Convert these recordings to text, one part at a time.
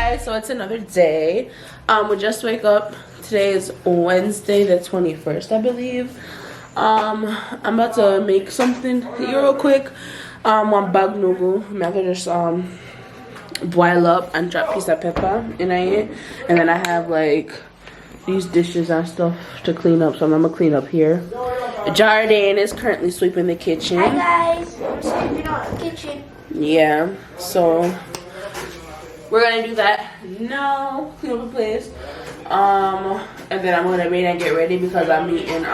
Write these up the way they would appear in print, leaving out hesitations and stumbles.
guys, so it's another day. We just wake up. Today is Wednesday the 21st, I believe. I'm about to make something here real quick. One bag noodle. I'm gonna just boil up and drop a piece of pepper in it, and then I have like these dishes and stuff to clean up, so I'm gonna clean up here. Jardine is currently sweeping the kitchen. Hi guys, I'm sweeping out the kitchen. Yeah, so we're gonna do that now, clean up the place, and then I'm gonna wait and get ready because I'm meeting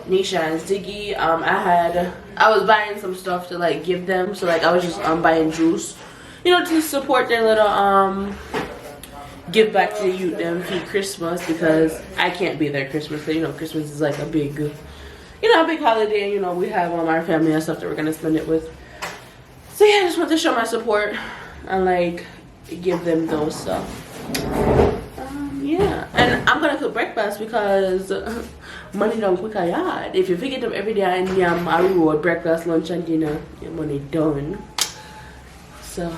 Nisha and Ziggy. I was buying some stuff to like give them, so like I was just buying juice, you know, to support their little give back to the youth them for Christmas, because I can't be there Christmas, so you know Christmas is like a big, you know, a big holiday. You know, we have our family and stuff that we're gonna spend it with. So yeah, I just want to show my support and like give them those stuff. Yeah, and I'm gonna cook breakfast because money don't quick yard. If you forget them every day and yam a road, breakfast, lunch and dinner, your money done. So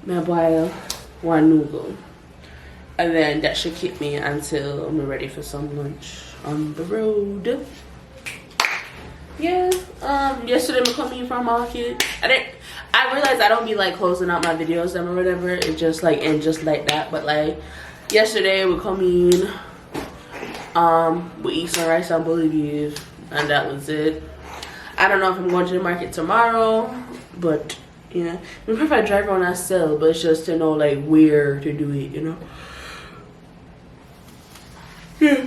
I boil one noodle, and then that should keep me until I'm ready for some lunch on the road. Yeah, yesterday we come in from market. I realized I don't be like closing out my videos or whatever. It just like end just like that. But like yesterday we come in, we eat some rice and bolivian, and that was it. I don't know if I'm going to the market tomorrow, but yeah, I prefer I drive around and sell, but it's just to know like where to do it, you know. Yeah,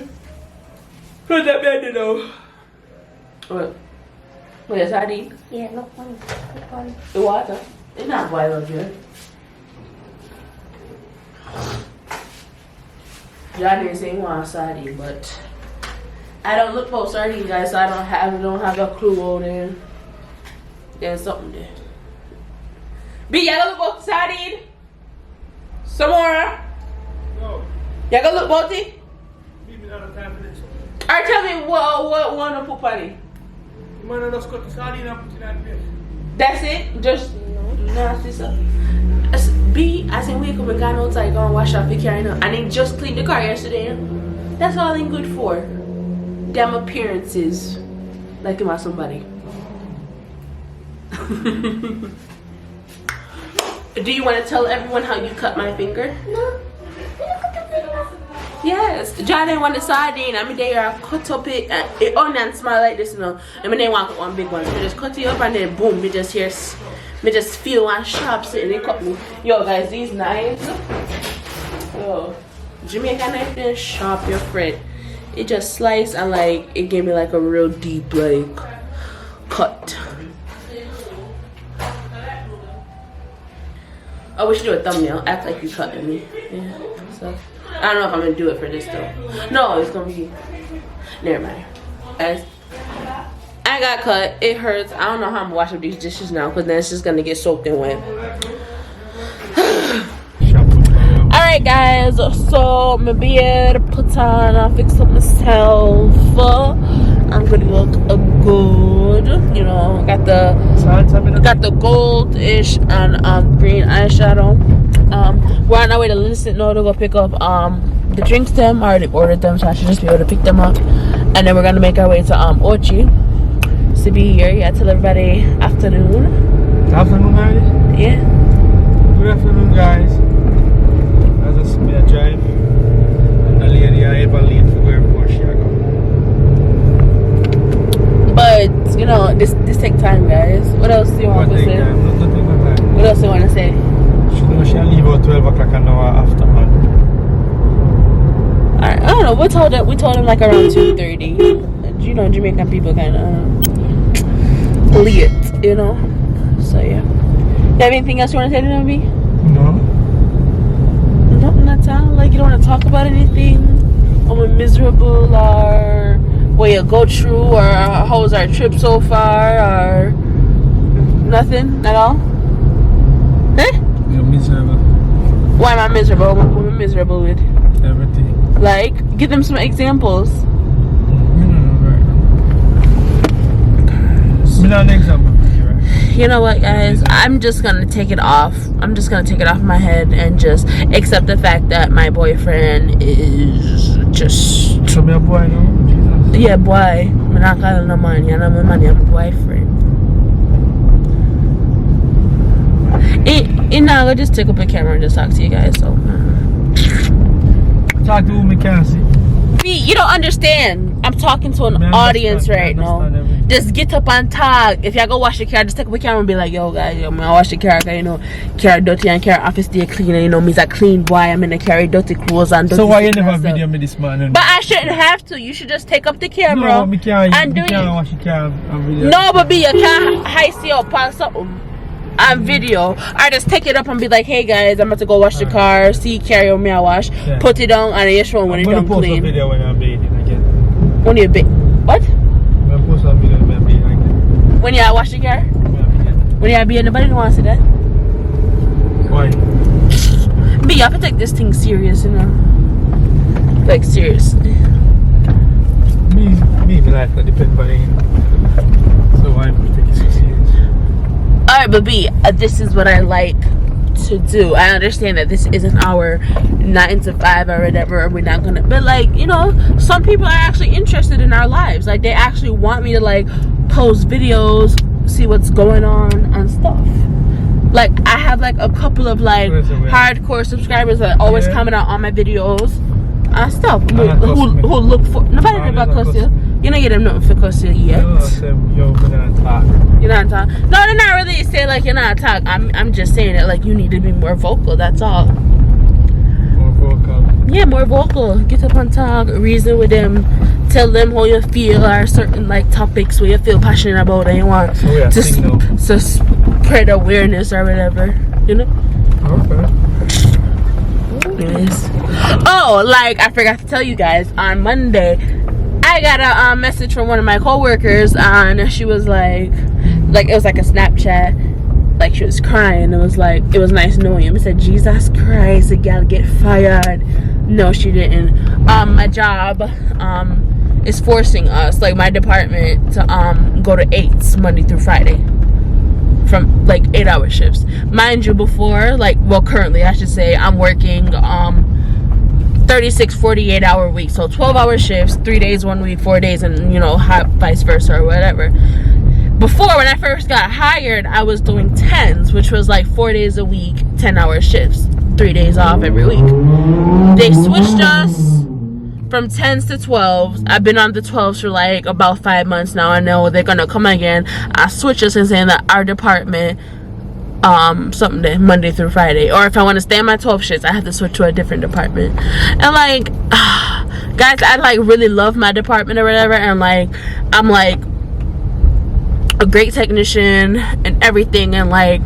not that bad, you know. What? What is that? Yeah, look one. The water? It's not boiled yet. Y'all didn't say you want sardine, but I don't look for sardine, guys, so I don't have a clue on there. There's something there. B, y'all gonna look for sardine? Some more? No. Y'all gonna look for it? Alright, tell me what one to put on it. That's it? Just nasty stuff. B, I said wake up and gone outside, go and wash off the car, you know. And he just cleaned the car yesterday, you know? That's all I'm good for. Damn appearances. Like him as somebody. Do you want to tell everyone how you cut my finger? No. Yes, John didn't want the sardine. I mean, they are cut up it on and small like this, you know. I mean, they want one big one. So just cut it up and then boom, me just feel one sharp sitting. They cut me. Yo, guys, these knives. Yo, Jamaican knife, then sharp your friend. It just sliced and like it gave me like a real deep like cut. Oh, we should do a thumbnail. Act like you cutting me. Yeah. So. I don't know if I'm gonna do it for this though. No, it's gonna be. Never mind. I got cut. It hurts. I don't know how I'm gonna wash up these dishes now, because then it's just gonna get soaked and wet. Alright, guys. So I'm gonna be able to put on. I'll fix up myself. I'm gonna look good. You know, got the goldish and green eyeshadow. We're on our way to Linston now to go pick up the drinks. Them I already ordered them, so I should just be able to pick them up, and then we're gonna make our way to Ochi to be here. Yeah, tell everybody afternoon. Afternoon already? Yeah. Good afternoon, guys. I just made a drive, and the lady I ever late to go before she go. But you know, this take time, guys. What else do you want to say? What else do you want to say? She'll leave about 12 o'clock an hour after man. Alright, I don't know. We told him like around 2:30. You know, Jamaican people kind of late, you know. So yeah. You have anything else you want to say to me? No. Nothing at all. Like you don't want to talk about anything? I'm miserable, or what you go through, or how was our trip so far, or nothing at all? Eh? You're miserable. Why am I miserable? What am I miserable with? Everything. Like, give them some examples. Give me an example. you know what, guys? I'm just gonna take it off. I'm just gonna take it off my head and just accept the fact that my boyfriend is just. So me a boy now? Jesus. Yeah, boy. I'm not calling no money. I'm not my money. I'm a boyfriend. And now I'll just take up a camera and just talk to you guys. So. Talk to who me can't see. You don't understand. I'm talking to an audience right now. Just get up and talk. If y'all go wash your car, just take up a camera and be like, yo guys, yo, man, I wash the car, cause, you know, car dirty and car office stay clean, and you know, me's a clean boy. I'm in the carry dirty clothes and dirty. So why you never video me this morning? But I shouldn't have to. You should just take up the camera. No, me can't. And me can't wash the car and video. No, but you can't high see or pass something on video. I just take it up and be like, hey guys, I'm about to go wash the car. See, carry on me, I wash. Yeah. Put it down and you show when it's done clean. I'm video when I'm bathing again. When you're what? I'm gonna post a video when I'm bathing again. When you wash the car? When you're bathing, nobody don't want to see that. Why? But you have to take this thing serious, you know. Like seriously. Me, my life that depends on you. So why am I taking it so serious? Alright, but B, this is what I like to do. I understand that this isn't our 9 to 5 or whatever. We're not gonna, but like, you know, some people are actually interested in our lives. Like, they actually want me to like post videos, see what's going on and stuff. Like, I have like a couple of like hardcore subscribers that always comment out on my videos and stuff. Who look for nobody ever cuss you. You don't get them nothing for cuss you yet. You're not talk. You're not talk. No, they're not really saying like you're not talk. I'm just saying that like you need to be more vocal. That's all. More vocal. Yeah, more vocal. Get up and talk. Reason with them. Tell them how you feel or certain like topics where you feel passionate about and you want to spread awareness or whatever. You know. Okay. Anyways. Oh, like I forgot to tell you guys on Monday. I got a message from one of my coworkers, and she was like it was like a Snapchat, like she was crying. It was like, it was nice knowing him. I said, Jesus Christ, the gal get fired. No, she didn't. My job is forcing us, like my department, to go to 8s Monday through Friday, from like 8-hour shifts. Mind you, before, like, well, currently I should say, I'm working 36 48-hour weeks, so 12-hour shifts, 3 days 1 week, 4 days, and you know, vice versa or whatever. Before, when I first got hired, I was doing 10s, which was like 4 days a week, 10-hour shifts, 3 days off every week. They switched us from 10s to 12s. I've been on the 12s for like about 5 months now. I know they're gonna come again. I switch us and saying that our department something day, Monday through Friday, or if I want to stay in my 12 shifts, I have to switch to a different department. And like, guys, I like really love my department or whatever, and like, I'm like a great technician and everything, and like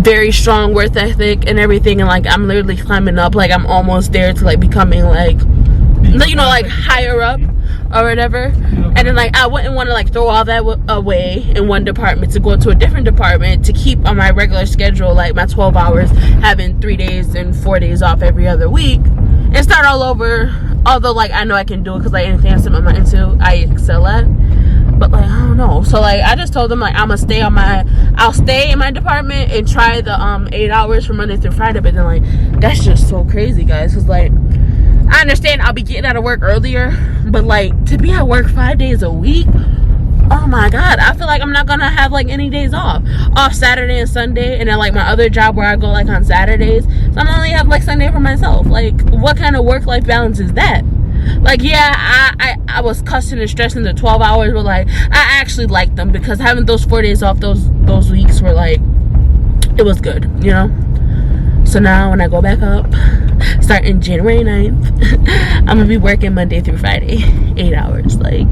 very strong work ethic and everything, and like I'm literally climbing up. Like I'm almost there to like becoming like, you know, like higher up or whatever. And then like I wouldn't want to like throw all that away in one department to go to a different department to keep on my regular schedule, like my 12 hours, having 3 days and 4 days off every other week, and start all over. Although like I know I can do it, because like anything I set my mind to, I excel at. But like, I don't know. So like I just told them like I'll stay in my department and try the 8 hours from Monday through Friday. But then like, that's just so crazy, guys, because like, I understand I'll be getting out of work earlier, but like to be at work 5 days a week, oh my God, I feel like I'm not gonna have like any days off Saturday and Sunday. And then like my other job where I go like on Saturdays, so I'm gonna only have like Sunday for myself. Like, what kind of work-life balance is that? Like, yeah, I was cussing and stressing the 12 hours, but like I actually liked them, because having those 4 days off those weeks were like, it was good, you know. So now when I go back up, starting January 9th, I'm gonna be working Monday through Friday, 8 hours. Like,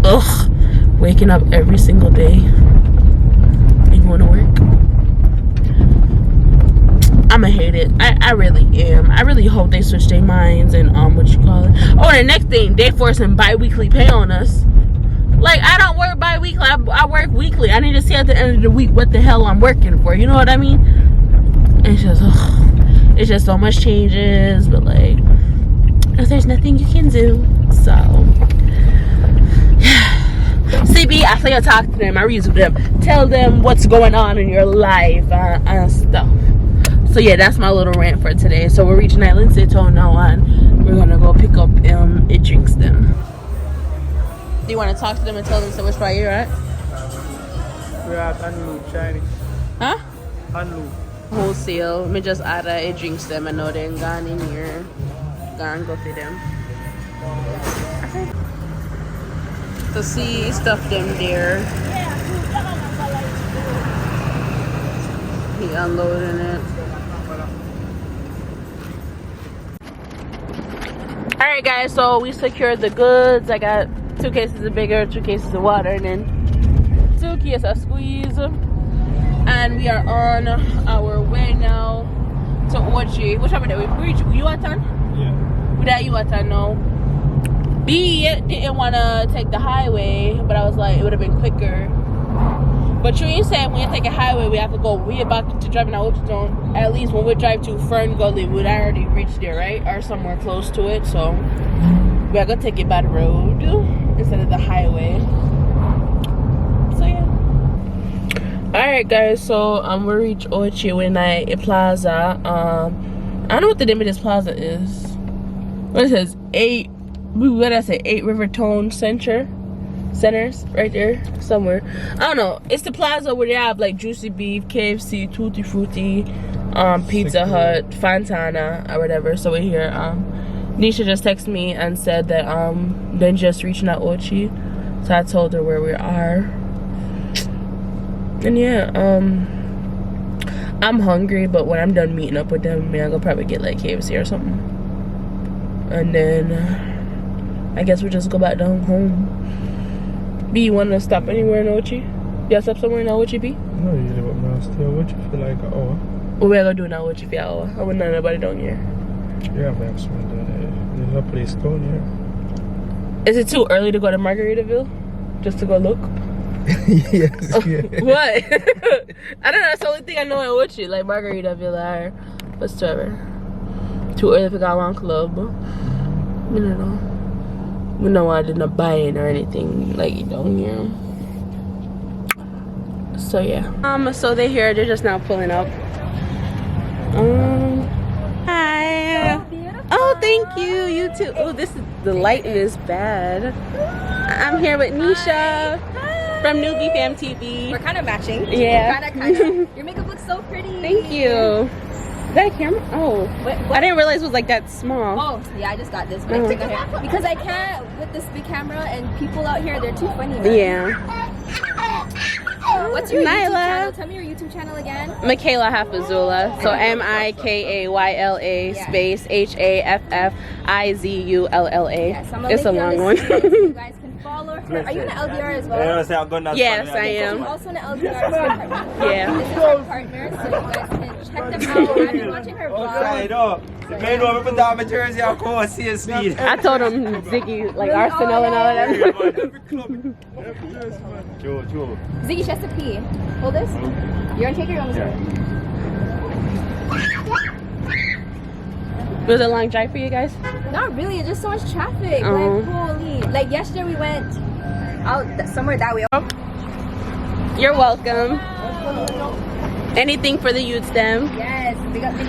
ugh, waking up every single day and going to work. I'ma hate it. I really am. I really hope they switch their minds and what you call it. Oh, the next thing, they forcing bi-weekly pay on us. Like, I don't work bi-weekly. I work weekly. I need to see at the end of the week what the hell I'm working for. You know what I mean? It's just, it's just so much changes, but like, there's nothing you can do. So CB, I say you talk to them, I reason with them, tell them what's going on in your life and stuff. So yeah, that's my little rant for today. So we're reaching Island City now, and we're gonna go pick up it drinks them. Do you want to talk to them and tell them so which spot you're at? We're at Unloop, Chinese. Huh? Unloop. Wholesale. Me just add it drinks them and now they're gone in here. Gone go for them. To see stuff them there. He unloading it. Alright guys, so we secured the goods. I got 2 cases of bigger, 2 cases of water, and then 2 cases of squeeze. And we are on our way now to Ochi. Which one did we reach? Yuatan? Yeah. We're at Yuatan now. B didn't want to take the highway, but I was like, it would have been quicker. But you said when you take a highway, we have to go way back to driving out Ochi. At least when we drive to Fern Gully, we'd already reach there, right? Or somewhere close to it. So we're going to take it by the road instead of the highway. So yeah. Alright guys, so we reach Ochi when I plaza. I don't know what the name of this plaza is. What it says? 8 River Tone Centers right there somewhere. I don't know. It's the plaza where they have like Juicy Beef, KFC, Tutti Frutti, Pizza Hut, Fantana, or whatever. So we're here. Nisha just texted me and said that they're just reaching out Ochi. So I told her where we are. And yeah, I'm hungry, but when I'm done meeting up with them, I'm gonna probably get like KFC or something. And then I guess we'll just go back down home. B, you want to stop anywhere in Ochi? You stop somewhere in Ochi, B? No, usually what I'm stay in Ochi for like an hour. What we're gonna do now, Ochi, for an hour? I wouldn't know nobody down here. Yeah, I'm actually down there. There's a place down here. Is it too early to go to Margaritaville? Just to go look? Yes, yeah. What? I don't know, that's the only thing I know in Ochi, like Margaritaville or whatsoever. Too early to go one club. I don't know. We know I didn't buy it or anything like down here. So yeah. So they're here, they're just now pulling up. Hi. Oh, thank you. You too. Oh, the lighting is bad. I'm here with Nisha from NewbyFamTV. We're kind of matching. Yeah. Kinda. Your makeup looks so pretty. Thank you. Is that a camera? Oh, what? I didn't realize it was like that small. Oh, yeah, I just got this big thing here. Because I can't with this big camera and people out here, they're too funny. Man. Yeah. What's your Nyla. YouTube channel? Tell me your YouTube channel again. Mikayla Hafizula. So Mikayla space HAFFIZULLA. Yes, It's a long one. You guys can follow her. Are you in the LDR as well? Yes, I She's am. also in the LDR. Yeah. This is her partner, so you guys can check them out. I've been watching her vlog. I told him Ziggy, like Arsenal and all that. Ziggy, she has to pee. Hold this. You're gonna take your own Was it a long drive for you guys? Not really, it's just so much traffic. Oh. Like, holy. Like, yesterday we went out somewhere that way. You're welcome. Anything for the youth STEM? Yes, big up big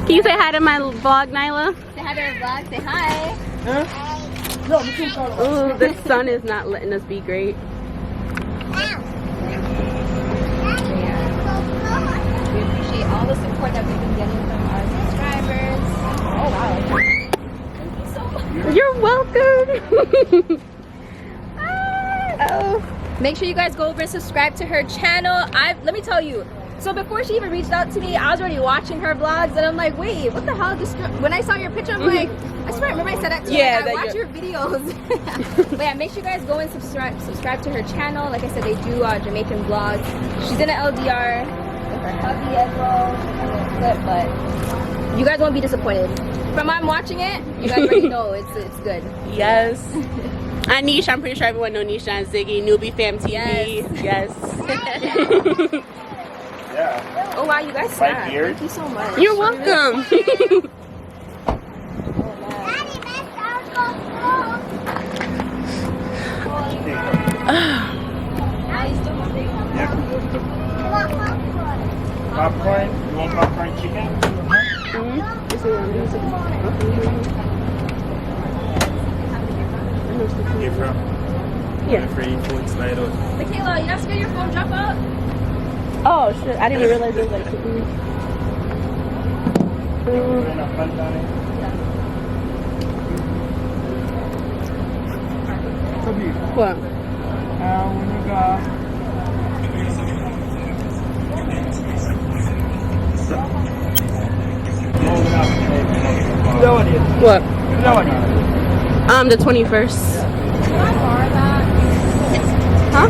Can you say hi to my vlog, Nyla? Say hi to our vlog, say hi. Oh, the sun is not letting us be great. Yeah. We appreciate all the support that we've been getting from our subscribers. Oh, wow. Thank you so much. You're welcome. Oh. Make sure you guys go over and subscribe to her channel. Let me tell you, so before she even reached out to me, I was already watching her vlogs and I'm like, wait, what the hell? When I saw your picture, I'm like, I swear I remember I said that to you. Yeah, like, I watch your videos. But yeah, make sure you guys go and subscribe to her channel. Like I said, they do Jamaican vlogs. She's in an LDR with her hubby as well. But you guys won't be disappointed. From I'm watching it, you guys already know it's good. Yes. And Nisha, I'm pretty sure everyone knows Nisha and Ziggy, NewbyFamTV. Yes. Yeah. Oh wow, you guys snap. Thank you so much. You're welcome. Oh, Popcorn? You want popcorn chicken? Give her. Yeah. Free food slide out. Mikayla, you not scared your phone drop out? Oh shit! I didn't even realize it was like. What? What? The 21st. Huh?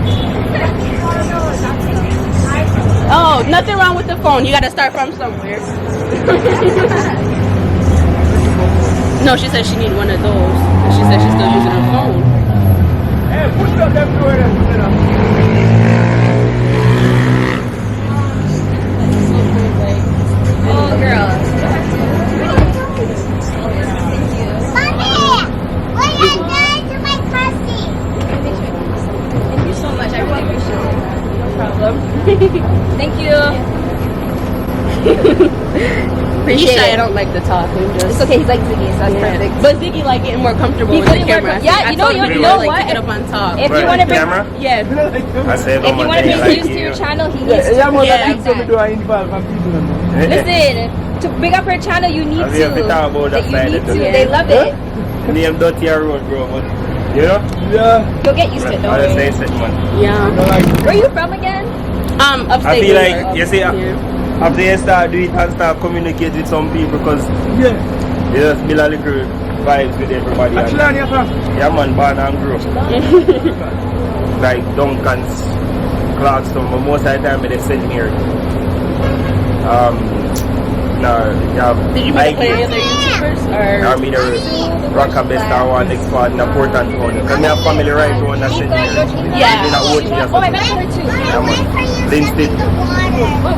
Oh, nothing wrong with the phone. You gotta start from somewhere. No, she said she need one of those. And she said she's still using her phone. Hey, push up them door there. Oh, girl. Thank you so much. I really appreciate it. No problem. Thank you. Nisha, I don't like to talk. It's okay. He's like Ziggy, so that's perfect. But Ziggy like getting more comfortable He's with the getting more camera. yeah, you know like, what? To get up on top. If you want to bring, camera? Yeah. I said, if you want to be introduced to your channel, he needs to. Yeah, like Yeah. Listen, to bring up her channel, you need Have to. you ever thought about that side of the- They love it. Name Dirty Road, bro. But, you know? Yeah. You'll get used to it, I don't just say worry. it, man. Yeah. Where are you from again? Upstate. I feel New like, York. you see, after you start doing it and start communicate with some people, because you just build a little vibes with everybody. And, yeah, man, born and grew up. Like Duncan's, Clarkson, but most of the time they send here. No, yeah. Did you meet any other YouTubers? I Or? mean, the Rockabest Star One next part in the Portland town. Because I have family right here and I send here. Yeah. In a OG or Oh, I something. met her too. Yeah, man. Linstead.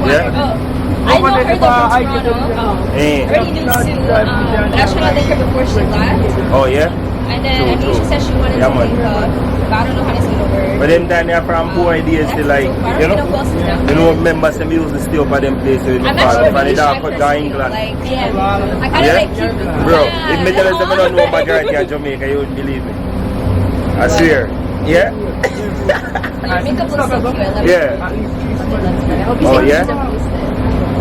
Yeah. I know her though from Toronto. Eh. Already knew Sue. But I was trying to link her before she left. Oh, yeah? And then True, Anisha said she wanted Yeah, to man. link up. But I don't know how to say the word. But them time they are from poor ideas to like, you know? You know, members them use the stay up at them places. I'm actually From the really shy dark person. got England. Like, yeah. I kind of Yeah? like keep Bro, if me tell you that I don't know majority of Jamaica, you wouldn't believe me. I swear. Yeah? Your makeup looks so cute. I love Yeah. it. I hope you Oh, take yeah? pictures and post it.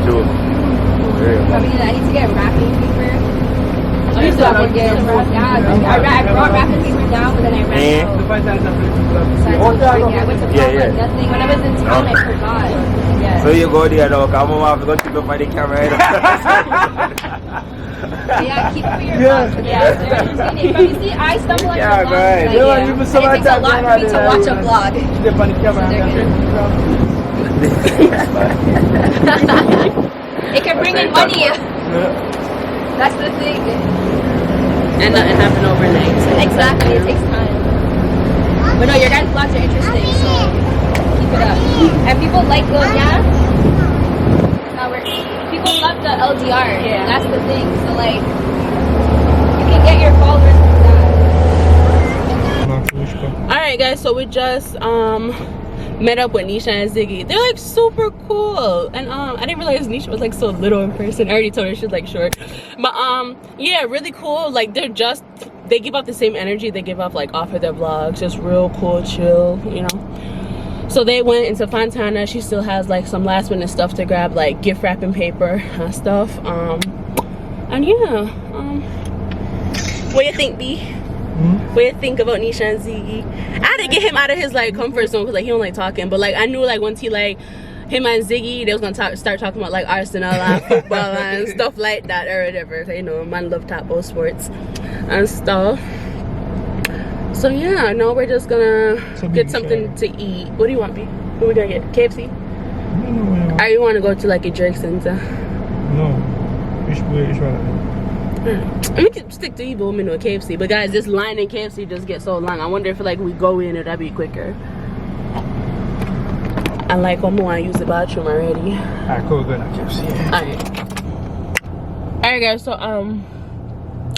True. I need to get wrapping paper. I used to have one get I brought wrapping paper down, but then I ran out. So I had to bring it. I went to Yeah, prom yeah. with nothing. When I was in town, I forgot. Yeah. So you go there now, come on, have to go tip up by the camera. Yeah, keep it for your vlog. Yeah, if you see I stumble on your Yeah, vlog, right. like, Yeah, and it takes a lot for me to watch a vlog. It can bring in money. That's the thing. And nothing happened overnight. So Exactly, it takes time. But no, your guys' vlogs are interesting, so keep it up. And people like those, yeah? Now people love the LDR. Yeah. That's the thing. So like, you can get your followers from that. Alright guys, so we just met up with Nisha and Ziggy. They're like super cool. And I didn't realize Nisha was like so little in person. I already told her she's like short. But yeah, really cool. Like they give off the same energy they give off like off of their vlogs. Just real cool, chill, you know. So they went into Fontana. She still has like some last minute stuff to grab, like gift wrapping paper and stuff. And yeah, what do you think, B? What do you think about Nisha and Ziggy? I had to get him out of his like comfort zone because like he don't like talking. But like I knew like once he like him and Ziggy, they was gonna start talking about like Arsenal and football and stuff like that or whatever. So, you know, man love top both sports and stuff. So yeah, no, we're just gonna get something to eat. What do you want, B? What we gonna get? KFC? Or you want to go to like a Drake Center? No. Which one? We can stick to evil women with KFC, but guys, this line in KFC just gets so long. I wonder if like we go in, it'll be quicker. And like, I'm gonna use the bathroom already. Alright, cool, good. Alright guys, so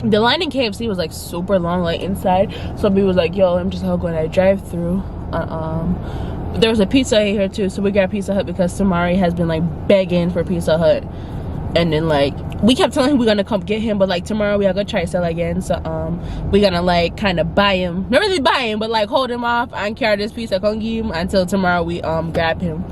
the line in KFC was like super long, like inside. So B was like, yo, I'm just gonna go to drive through. there was a Pizza Hut here too, so we got Pizza Hut because Samari has been like begging for Pizza Hut. And then like we kept telling him we're gonna come get him, but like tomorrow we are gonna try sell again. So we're gonna like kind of buy him, not really buy him, but like hold him off and carry this pizza con give him until tomorrow we grab him.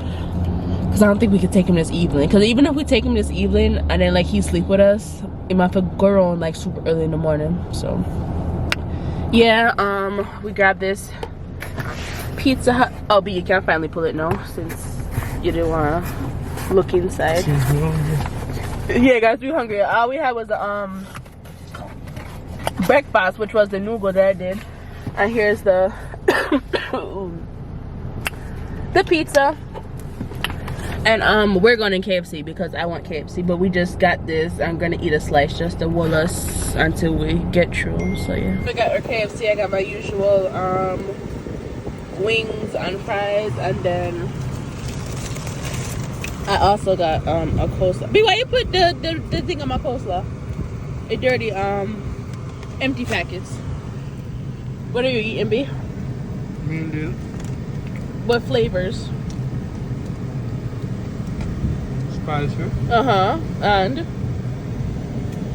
Cause I don't think we could take him this evening. Cause even if we take him this evening and then like he sleep with us, it might have to go on like super early in the morning. So yeah, we grabbed this Pizza Hut. Oh, but you can finally pull it now since you didn't wanna look inside. Yeah, guys, we hungry. All we had was the breakfast, which was the noodle that I did, and here's the the pizza. And we're going to KFC because I want KFC, but we just got this. I'm gonna eat a slice just to wall us until we get through. So yeah, we got our KFC. I got my usual wings and fries, and then I also got a coleslaw. B, why you put the thing on my coleslaw? A dirty empty packets. What are you eating, B? Meal. What flavors? Spicy. And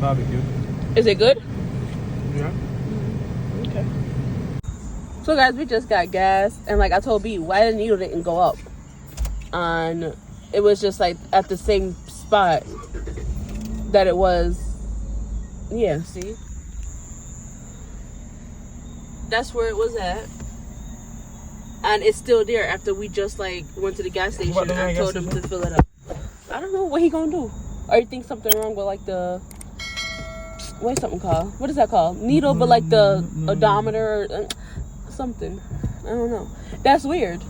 Barbecue. is it good? Yeah. Okay. So guys, we just got gas, and like I told B, why the needle didn't go up, and it was just like at the same spot that it was. Yeah, see, that's where it was at, and it's still there after we just like went to the gas station and I told him to fill it up. I don't know what he gonna do, or you think something wrong with like the what's something called? What is that called? Needle, but like the odometer or something. I don't know. That's weird.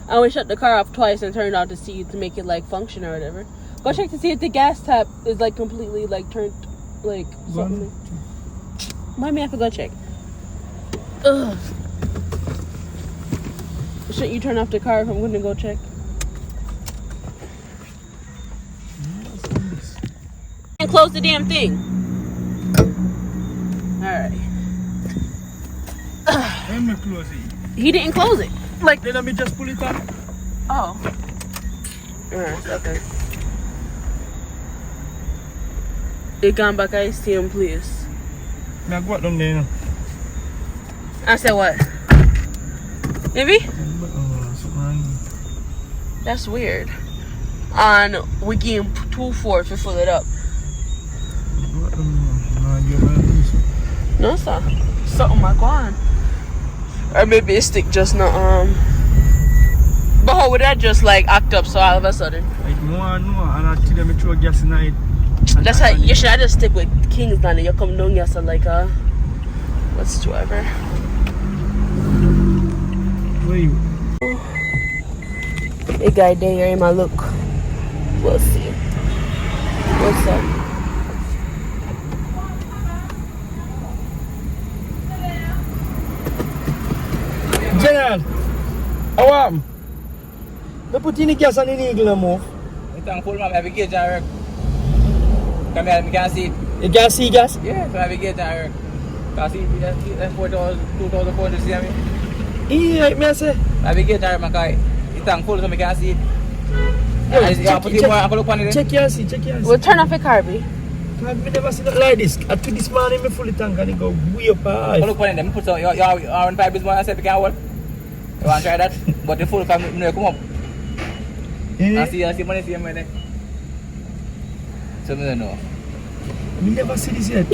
I always shut the car off twice and turned on to see to make it like function or whatever. Go check to see if the gas tap is like completely like turned like something. Might have to go check. Ugh. Shouldn't you turn off the car if I'm gonna go check? And close the damn thing. Alright. Let me close it. He didn't close it. Like, Let me just pull it up. oh. Alright, okay. They gone back at the same place. I go down there. I said what? Maybe? That's weird. And we gave him 2-4 to fill it up. No, sir. Something might go on. Or maybe a stick just not but how would that just like act up so all of a sudden? Like no, and I tell them to throw gas in it. That's how you should just stick with Kingsland and you come down here so like whatsoever. Where you? A guy there in my look. We'll see. What's up? General, how am? They put in the gas on the needle no more. It's full, man. I have a gauge at work. Come here, I can see it. You can see gas? Yeah, so I have a gauge at work. Can see that's 2,400, see me? Yeah, me say. I have a gauge at work, man. It's full, so I can see it. Check your seat, check your seat. We'll turn off the car, B. I never seen it like this. At this morning, I fully tank and it go way up high. Look on them, put some, you are on 5 this morning, I said, you can hold. You want to try that? But the full family, you come up. Yeah. I see money, see money. So, I don't know. I never see this yet.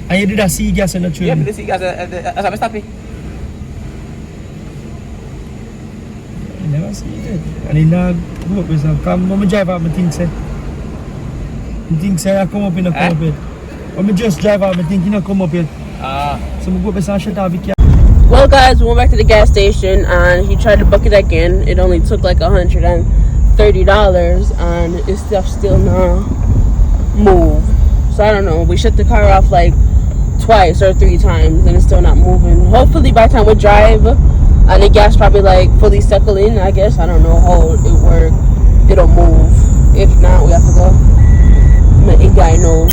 And you did that see gas in the train? Yeah, the see gas, as I'm stopping. I never see it yet. And he now go up with some. Come, when I drive out, I think say. I think say I come up in a come up yet. When I just drive out, I think he not come up yet. So I go up with some shut off. Well guys, we went back to the gas station and he tried to book it again. It only took like $130 and his stuff still not move. So I don't know. We shut the car off like twice or 3 times and it's still not moving. Hopefully by the time we drive and the gas probably like fully settle in, I guess. I don't know how it works. It'll move. If not, we have to go. Let a guy know.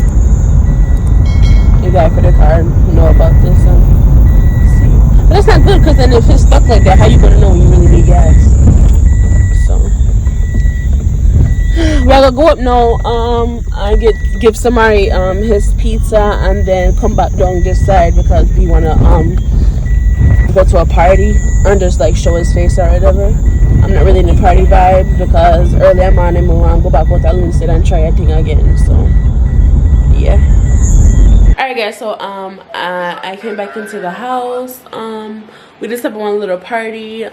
The guy for the car know about this and see. But it's not good, because then if it's stuck like that, how you gonna know when you really need gas? So we're gonna go up now. I give Samari his pizza and then come back down this side because we wanna go to a party and just like show his face or whatever. I'm not really in the party vibe because early morning I want to go back out to Linstead and try a thing again. So yeah. Alright guys, so I came back into the house. We just had one little party. It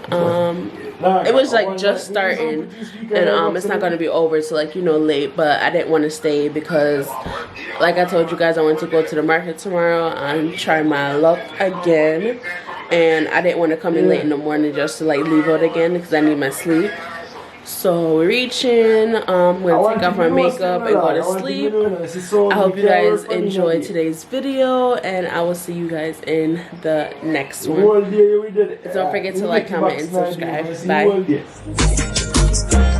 was like just starting, and it's not gonna be over till like, you know, late, but I didn't want to stay because like I told you guys, I want to go to the market tomorrow and try my luck again, and I didn't want to come in late in the morning just to like leave out again because I need my sleep. So we're reaching. I'm gonna take off my makeup and go to sleep. I hope you guys enjoyed today's video, and I will see you guys in the next one. Don't forget to like, comment, and subscribe. Bye.